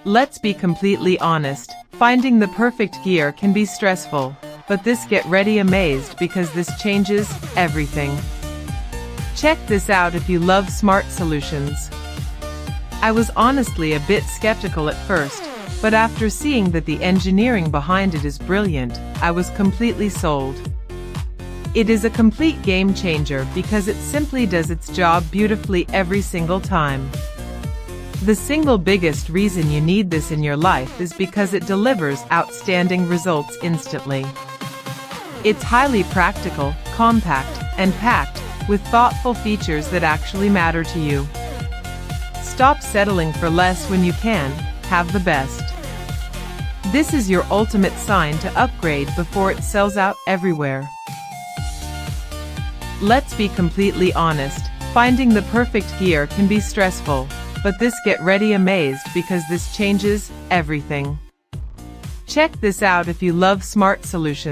Let's be completely honest, finding the perfect gear can be stressful, but get ready amazed because this changes everything. Check this out if you love smart solutions. I was honestly a bit skeptical at first, but after seeing that the engineering behind it is brilliant, I was completely sold. It is a complete game changer because it simply does its job beautifully every single time. The single biggest reason you need this in your life is because it delivers outstanding results instantly. It's highly practical, compact, and packed with thoughtful features that actually matter to you. Stop settling for less when you can have the best. This is your ultimate sign to upgrade before it sells out everywhere. Let's be completely honest, finding the perfect gear can be stressful, but get ready amazed because this changes everything. Check this out if you love smart solutions.